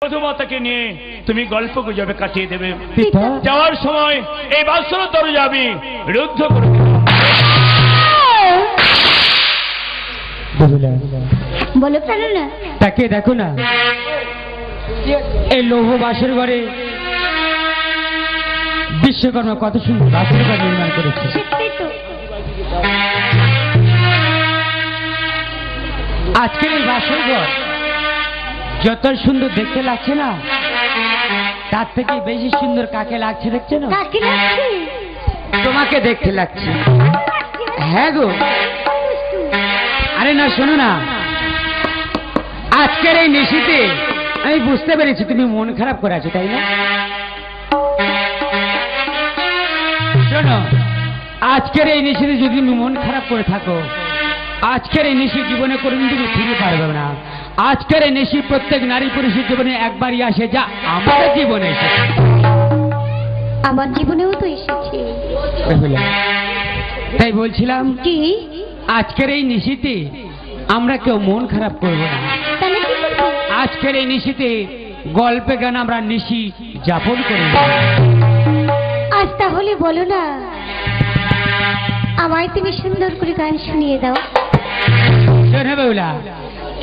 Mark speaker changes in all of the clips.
Speaker 1: মধুমাতাকে নিয়ে তুমি গল্প গুজবে কাটিয়ে দেবে। যাওয়ার সময় এই বাসর দরজা আমি রুদ্ধ করে
Speaker 2: বলো প্রাণনা,
Speaker 3: তাকে দেখো না, এই লৌহ বাসের ঘরে বিশ্বকর্মা কত সুন্দর বাসের ঘর নির্মাণ করেছে। আজকের এই বাসের ঘর যত সুন্দর দেখতে লাগছে না, তার থেকে বেশি সুন্দর কাকে লাগছে দেখছো না? তোমাকে দেখতে লাগছে। হ্যাঁ গো, আরে না শোনো না, আজকের এই নিশিতে আমি বুঝতে পেরেছি তুমি মন খারাপ করে আছো, তাই না? শোনো, আজকের এই নিশিতে যদি তুমি মন খারাপ করে থাকো, আজকের এই নিশি জীবনে কোনোদিন তুমি ফিরে পারবে না। আজকের এই নিশি প্রত্যেক নারী পুরুষের জীবনে একবারই আসে, যা আমাদের জীবনে এসেছে।
Speaker 2: আমার জীবনেও তো এসেছে।
Speaker 3: তাই বলছিলাম কি, আজকের এই নিশিতে আমরা কেউ মন খারাপ করব না। আজকের এই নিশিতে গল্পে গান আমরা নিশি যাপন করব।
Speaker 2: আজ তাহলে বলো না, আমায় তুমি সুন্দর করে গান শুনিয়ে দাও।
Speaker 3: শোনো বেহুলা,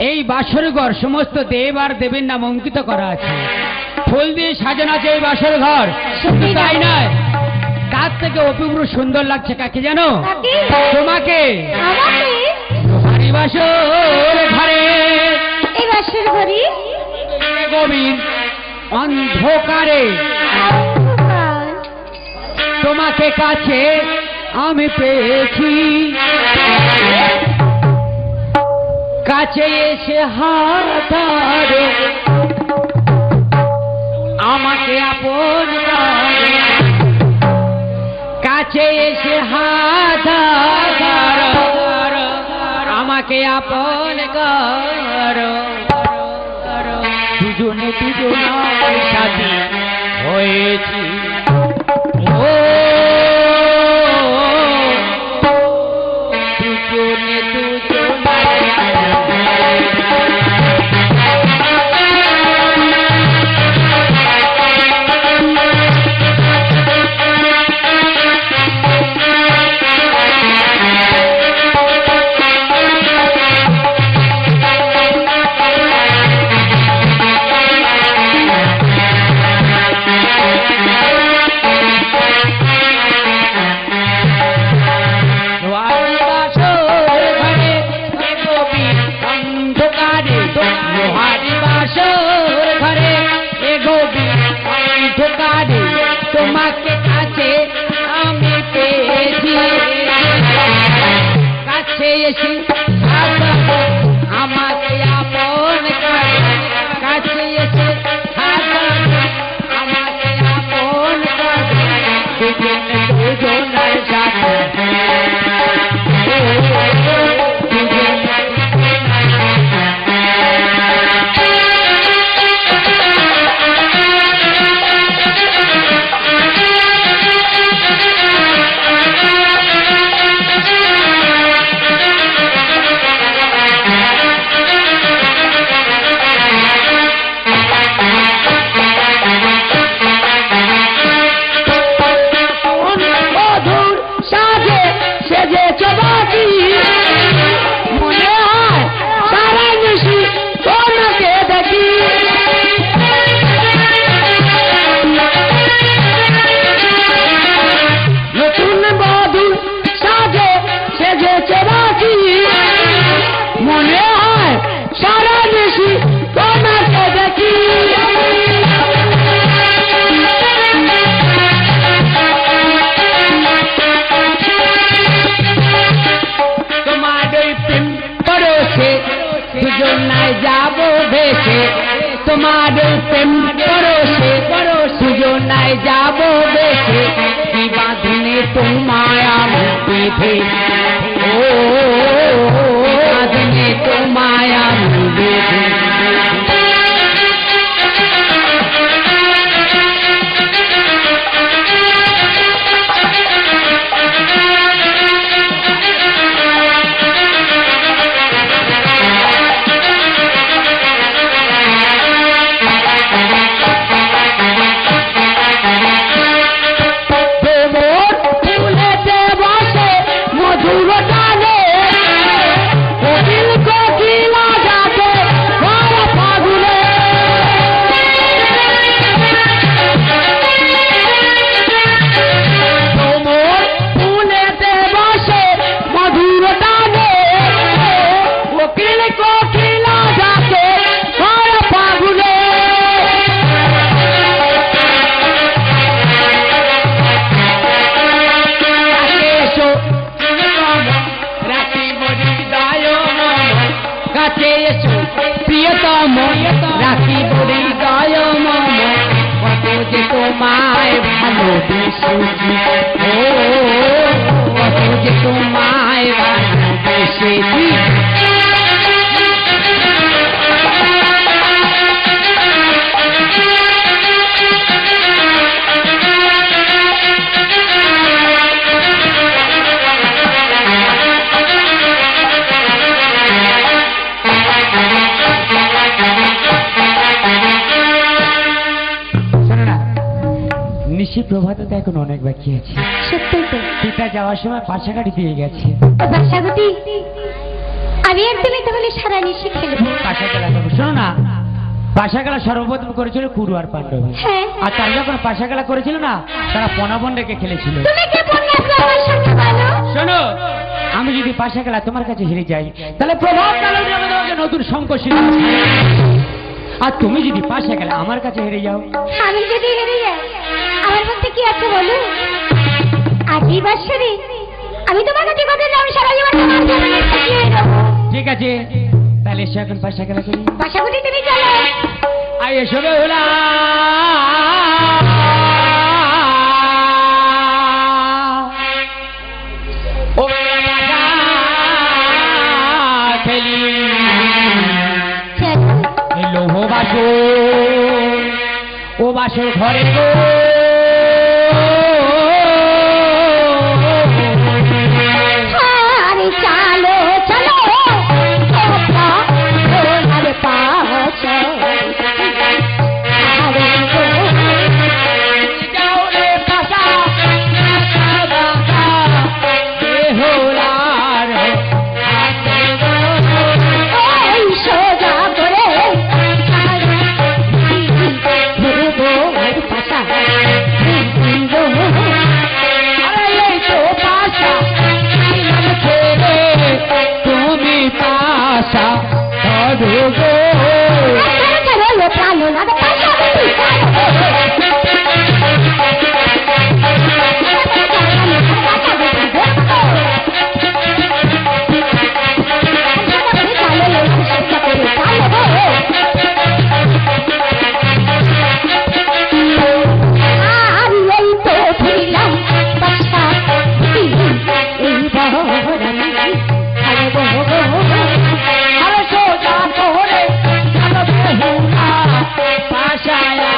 Speaker 3: এই বাসর ঘর সমস্ত দেব আর দেবের নাম অঙ্কিত করা আছে, ফুল দিয়ে সাজানো আছে এই বাসর ঘর। শুধু তাই নয়, তার থেকে অপূর্ব সুন্দর লাগছে কাকে জানো? তোমাকে। লোহারি বাসর ঘরে,
Speaker 2: এই বাসর ঘরে
Speaker 3: গভীর অন্ধকারে তোমাকে কাছে আমি পেয়েছি, কাছে এসে হাত ধরে আমাকে আপন করে, কাছে এসে হাত ধরো আমাকে আপন করো, দুজনে দুজনের সাথে হয়েছি। ও দুজনে তোমাকে কাছে আমি পেয়েছি, কাছে এসে আমাকে আপন করে, কাছে এসে আমাকে আপন করে, দুজনের সাথে তোমার প্রেম পরশে সুজনায় যাব বেশে, কি বাঁধনে তোমায় আমি বেঁধে, ও বাঁধনে তোমায় আমি বেঁধে। বাসুকি ও যে তোমায় ভালোবেসেছি নিশি প্রভাত তো এখন অনেক বাকি আছে।
Speaker 2: সত্যি তো
Speaker 3: পিতা যাওয়ার সময় পাশাকাঠি দিয়ে গেছে।
Speaker 2: বাসাগুটি আমি একদমই তাহলে সারা নিশি খেলবো।
Speaker 3: পাশা খেলা করবো। শোনো না, পাশা খেলা সর্বপ্রথম করেছিল কুরু আর পাণ্ডব।
Speaker 2: হ্যাঁ
Speaker 3: আর তারা যখন পাশা খেলা করেছিল না, তারা পনাবন রেখে খেলেছিল।
Speaker 2: তুমি কি বলছো আমার সঙ্গে বলো?
Speaker 3: শোনো, আমি যদি পাশা খেলা তোমার কাছে হেরে যাই, তাহলে প্রভাব কালো তোমাকে নতুন সংকোচিত। আর তুমি যদি পাশা খেলা আমার কাছে হেরে যাও,
Speaker 2: আমি যদি হেরে যাই আমার মধ্যে কি আছে বলো? আজই বাসরে আমি তোমার কাছে কথা দিলাম সারা জীবন তোমার সামনে থাকিয়ে দেবো।
Speaker 3: ঠিক আছে, তাহলে এসে এখন পাশা খেলা করি।
Speaker 2: বাসাগুটি তুমি চলো।
Speaker 3: আয় এসো বেহুলা। ও পাশা খেলি এলো ও বাসর, ও বাসর ঘরে গো
Speaker 2: আরে চালো চলো আরে পাশ আরে
Speaker 3: যাও রে পাশা বেহুলার হাতে গো।
Speaker 2: ওই সোজা করে ধরবো পাশা
Speaker 3: আরে এই তো পাশা ছিলাম ছেড়ে, তুমি পাশা ধরো গো।
Speaker 2: চলো প্রাণ না পাশা
Speaker 3: আরে সোজা করে চলো বেহুলা পাশায়া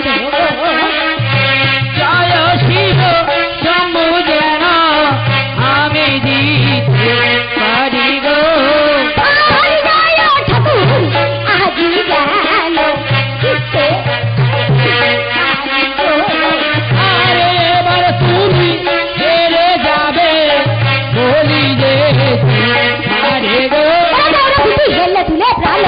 Speaker 3: ধরো গো। জয় শিব শম্ভু যেন আমি দিতে পারি গো। আরে এবার তুমি হেরে যাবে বলি যে আরে গো।
Speaker 2: তুলে প্রাণ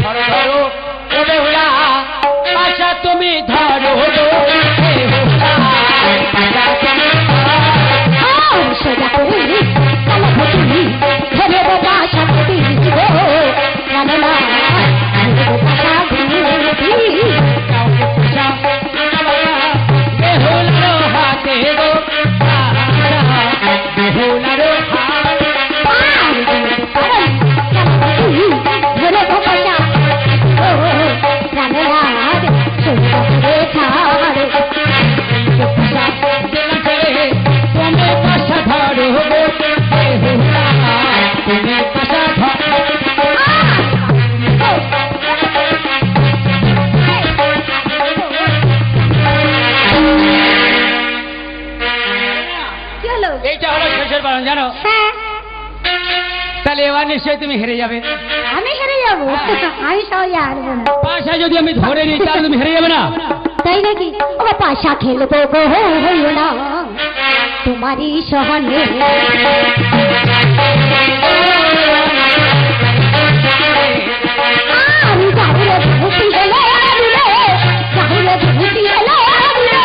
Speaker 3: ধরো ধরো ও বেহুলা পাশা তুমি ধরো গো। বেহুলা পাশা তুমি
Speaker 2: সোজা করে কালা ফটুনি ধরে বাবা শান্তি গো রানা বাসা ঘুরি
Speaker 3: কাউকে পাশা বেহুলার হাতে গো। বেহুলার হাতে
Speaker 2: ধরে বাবা রানার সোজা করে ছাড়
Speaker 3: তুমি পাশা ধরো গো। বেহুলা তুমি পাশা ধরো।
Speaker 2: কি হলো?
Speaker 3: এইটা হলো শেষের বারণ জানো।
Speaker 2: হ্যাঁ
Speaker 3: তাহলে এবার নিশ্চয়ই তুমি হেরে যাবে।
Speaker 2: আমি হেরে যাবো। আমি সহজে হারবো না।
Speaker 3: পাশা যদি আমি ধরে নিই তাহলে তুমি হেরে যাবে না।
Speaker 2: তাই নাকি? ও পাশা খেলবো গো হইও না তোমারই সহনে। আমি যাহুরে ভূতি হলে আবিলে যাহুরে ভূতি হলে আবিলে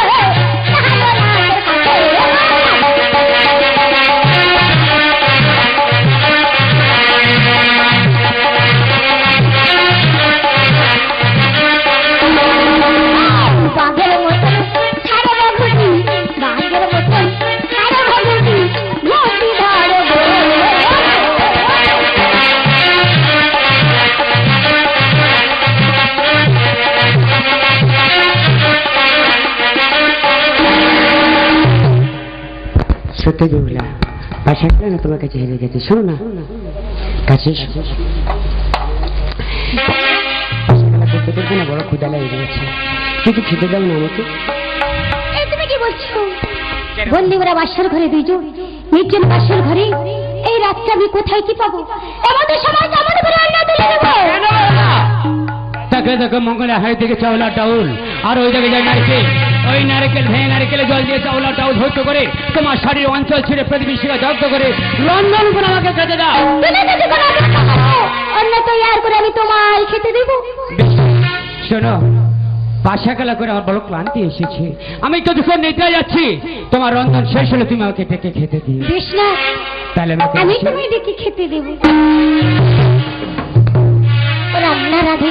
Speaker 2: তাহলে রাতের কাছে
Speaker 4: সত্যি বেহুলা, বাসা গেলে না তোমার কাছে হেরে গেছে। শোনো না, কাছে করতে করতে না বড় ক্ষুদা লেগে গেছে, কিছু খেতে দাও না আমাকে।
Speaker 2: এই তুমি কি বলছো? বললি ওরা বাসার ঘরে দুইজন, নির্জন বাসার ঘরে, এই রাতটা আমি কোথায় কি পাবো? আমাদের সমাজ আমার উপরে অন্যায় তুলে দেবো।
Speaker 3: তাকে দেখো মঙ্গলে হাড়ি থেকে চাউলা ডাউল, আর ওই দিকে যায় নারকেল, ওই নারকেল ভেঙে নারকেলে জল দিয়ে চাউলা ডাউল ধৈর্য করে তোমার শাড়ির অঞ্চল ছেড়ে প্রতিবেশীরা যত্ন করে লন্ডন করে আমাকে খেতে দাও।
Speaker 2: তুমি যদি কোনো অপেক্ষা করো, অন্য তৈয়ার করে আমি তোমায় খেতে দেবো।
Speaker 3: শোনো, বাসা খেলা করে আমার বড় ক্লান্তি এসেছে, আমি তো দুপুর নিতে যাচ্ছি, তোমার রন্ধন শেষ হলে তুমি আমাকে ডেকে খেতে দিও।
Speaker 2: বেশ না,
Speaker 3: তাহলে
Speaker 2: আমি তোমায় ডেকে খেতে দেবো। রান্না রাধে,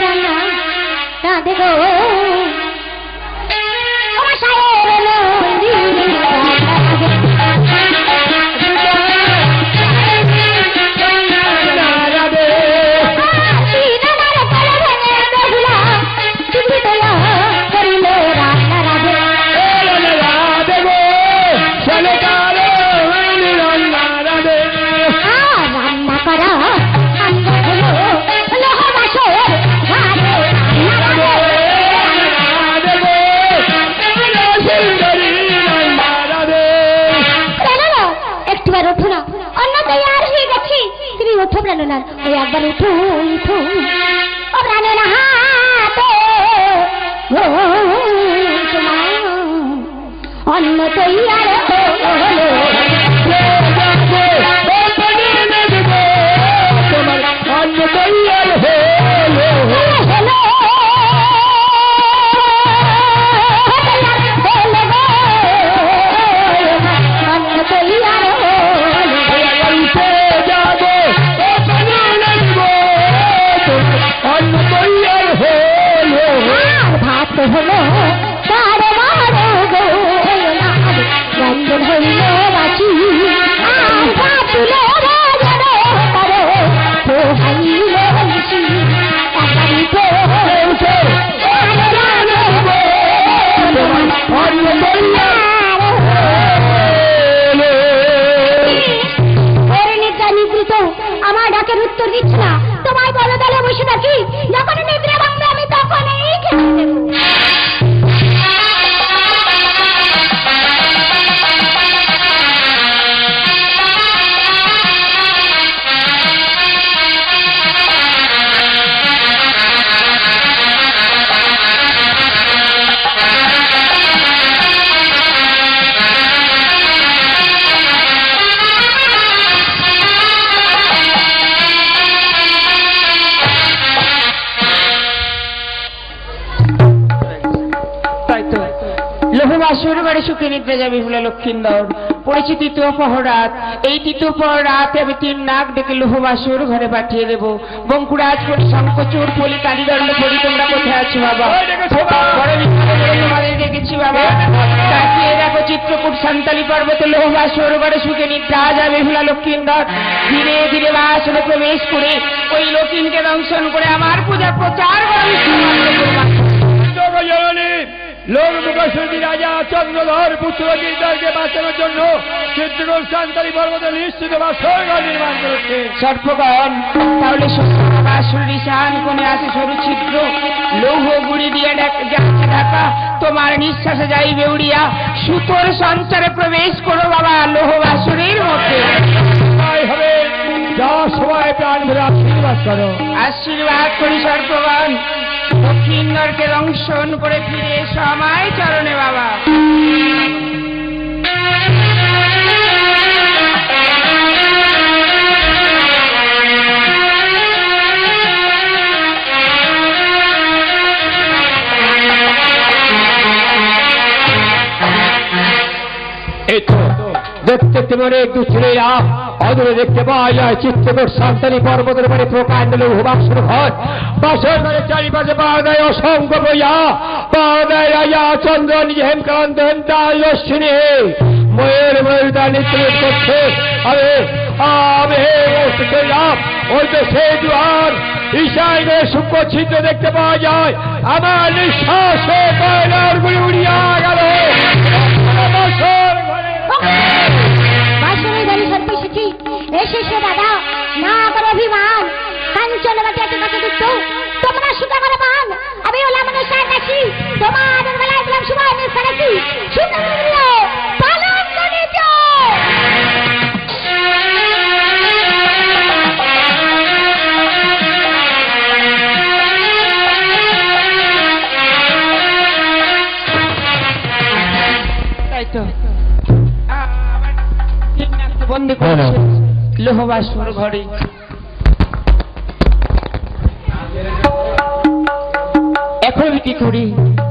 Speaker 2: রান্না রাধে গো, আমার সায়ের নন্দী প্রাণনার, ওই একবার উঠো উঠো ও প্রাণনা হাতে তোমার অন্য তৈয়ার
Speaker 1: তোমার অন্য তৈয়ার
Speaker 2: হলো তার মারো গো রঞ্জন হইল বাঁচি তুলে রাজনে করো তো হাইল বলছি একাই তো নিদ্রিত আমার ডাকের উত্তর দিচ্ছ না, তোমায় বলো দলে বসে থাকি, যখন নিদ্রা ভাঙবে আমি তখনই খেতে দেবো।
Speaker 4: সুখে নিদ্রা যাবে ভোলা লক্ষ্মীন্দর। পড়েছি তৃতীয় প্রহর রাত, এই তৃতীয় প্রহর রাতে আমি 3 নাক ডেকে লোহবাসুর ঘরে পাঠিয়ে দেবো। বঙ্কুরাজ পরি, শঙ্কচূড় পলি, কালীদণ্ড পরি, তোমরা কোথায় আছো বাবা? বড় তোমাদের দেখেছি বাবা। তাকিয়ে দেখো চিত্রকূট সান্তালি পর্বতে লোহবাসুর ঘরে সুখে নিদ্রা যাবে ভোলা লক্ষ্মীন্দর। ধীরে ধীরে বাসনে প্রবেশ করে ওই লক্ষ্মীকে দংশন করে আমার পূজা প্রচার করে
Speaker 1: লোক মুখী রাজা চন্দ্রধর পুত্র গিরিধরকে বাঁচানোর জন্য চিত্রকূট সান্তালি পর্বতে নিশ্চিত বাসর নির্মাণ করেছে।
Speaker 4: সর্পগণ তাহলে বাসুর নিশান কোণে আছে সরু ছিদ্র, লৌহ গুড়ি দিয়ে যাচ্ছে ঢাকা, তোমার নিঃশ্বাসে যাইবে উড়িয়া, সুতোর সঞ্চারে প্রবেশ করো বাবা লৌহ বাসুরের মধ্যে।
Speaker 1: হবে যা সবাই প্রাণ ভরে আশীর্বাদ করো।
Speaker 4: আশীর্বাদ করি সর্পগণ, লক্ষ্মীন্দরকে দংশন করে ফিরে এসো আমায় চরণে বাবা।
Speaker 1: দেখতে তেমন একটু ছেলেরা অদূরে দেখতে পাওয়া যায় চিত্রকূট সান্তালি পর্বতের উপরে প্রকাণ্ড লৌহবাসুর ঘর। বাসর ঘরের চারিপাশে পাওয়া যায় অসংখ্য বইয়া, পাওয়া যায় রাজা চন্দ্র নিজে হেমকান্ত হেমতাল রশ্মি ময়ূর ময়ূরতা নৃত্য করছে। ওই তো সেই দুয়ার ঈশানে সূক্ষ্ম ছিদ্র দেখতে পাওয়া যায়। আমার নিঃশ্বাসে কয়লার গুলি উড়িয়া গেল।
Speaker 2: বাসনের ঘরে সত্যি এসেছি, এসে দাদা না করে অভিমান কাঞ্চন বাটি এত কাছে দিচ্ছ, তোমরা সুতা করে পান, আমি হলাম অনুষ্ঠান নাকি তোমাদের বেলায় দিলাম সময় মিস করেছি, সুন্দর পালন করে যাও।
Speaker 4: তাই তো বন্দি করেছে লোহবাসুর ঘরে। এখন আমি কি করি?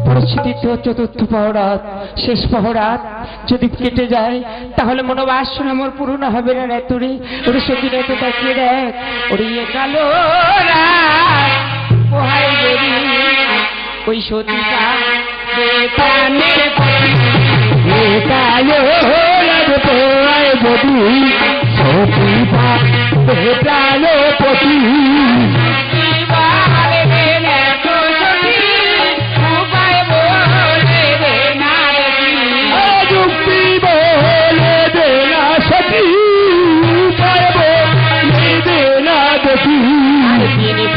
Speaker 4: পরিস্থিতি তো চতুর্থ পহরাত, শেষ পহরাত যদি কেটে যায় তাহলে মনোবাসনা আমার পূর্ণ হবে না। তোরে ওরে সতীর এত তাকিয়ে দেখ, ওরে কালো পোহাই দেবী ওই সতীটা প্রাণের
Speaker 1: কালো পোহায় যদি সতীপা প্রাণে পতি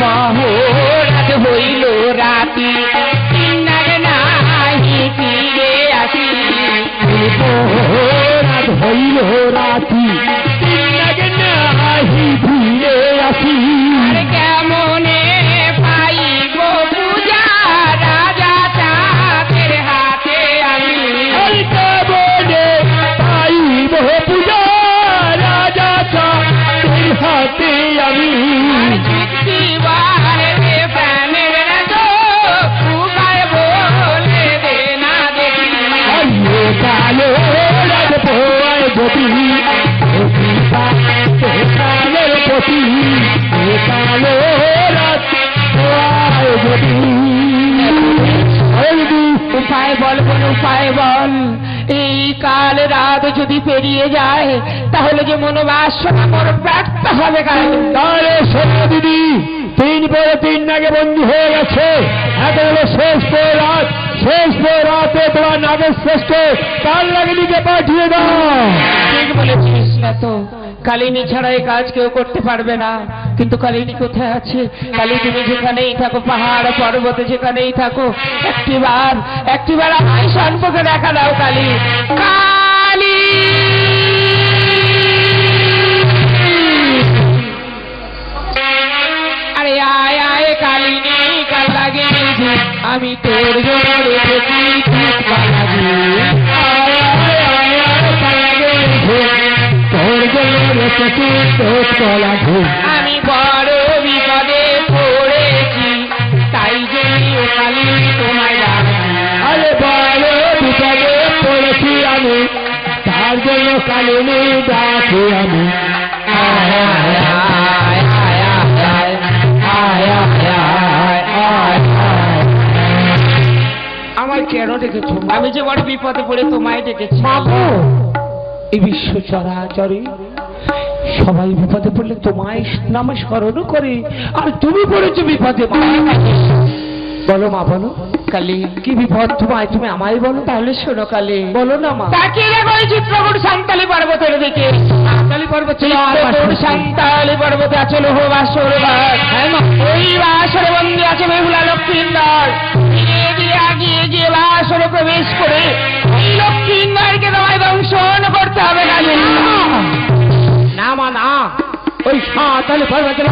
Speaker 4: পহরাত হইল রাতি নাহি ফিরে আসি,
Speaker 1: পহরাত হইল রাতি নাহি ফিরে আসি।
Speaker 4: কেমনে পাইব পূজা রাজা চাঁদের হাতে আমি,
Speaker 1: কেমনে পাইব পূজা রাজা চাঁদের হাতে আমি। কালো রাত পোয়ায় যদি কালের পতি, কালো রাত পোয়ায় যদি।
Speaker 4: উপায় বল, কোন উপায় বল? এই কাল রাত যদি পেরিয়ে যায় তাহলে যে মনোবাসনা মোর ব্যর্থ হবে।
Speaker 1: তাহলে শোনো দিদি, 3 পরে 3 নাগে বন্দী হয়ে গেছে, এত হলো শেষ রাত। শেষ রাতে তোমার নাগের শ্রেষ্ঠ তার লাগিনিকে পাঠিয়ে দাও।
Speaker 4: ঠিক বলেছিস না তো, কালিনী ছাড়া এই কাজ কেউ করতে পারবে না। কিন্তু কালিনী কোথায় আছে? কালী তুমি যেখানেই থাকো, পাহাড় পর্বতে যেখানেই থাকো, একটিবার আমায় সম্পর্কে দেখা দাও কালী। কালী আরে আয় আয় কালিনী, কাল লাগে আমি তোর জন্য রেখেছি আমি বড় বিপদে পড়েছি, তাই জন্য কালী তোমায় ডাকি।
Speaker 1: আরে বড় বিপদে পড়েছি আমি, তার জন্য কালিনী ডাকি আমি।
Speaker 4: আমায় কেন ডেকেছো? আমি যে বড় বিপদে পড়ে তোমায় ডেকেছি।
Speaker 1: এই বিশ্ব চরাচরে সবাই বিপদে পড়লে তোমায় নামে স্মরণ করে, আর তুমি পড়েছো বিপদে। বলো মা, বলো
Speaker 4: কালী
Speaker 1: কি বিপদ তোমায়, তুমি আমায় বলো।
Speaker 4: তাহলে শোনো কালী,
Speaker 1: বলো না মা।
Speaker 4: তাকিয়ে দেখো এই চিত্রকূট সান্তালি পর্বতের দিকে। সান্তালি পর্বত, সান্তালি পর্বতে আছে লোহবাসর ঘর। ওই বাসরে বন্দী আছে বেহুলা লক্ষ্মীন্দর। ধীরে ধীরে আগিয়ে গিয়ে বাসরে প্রবেশ করে এই লক্ষ্মীন্দরকে তোমায় দংশন করতে হবে কালী।
Speaker 1: না মা না, ওই সাঁতালি পর্বতের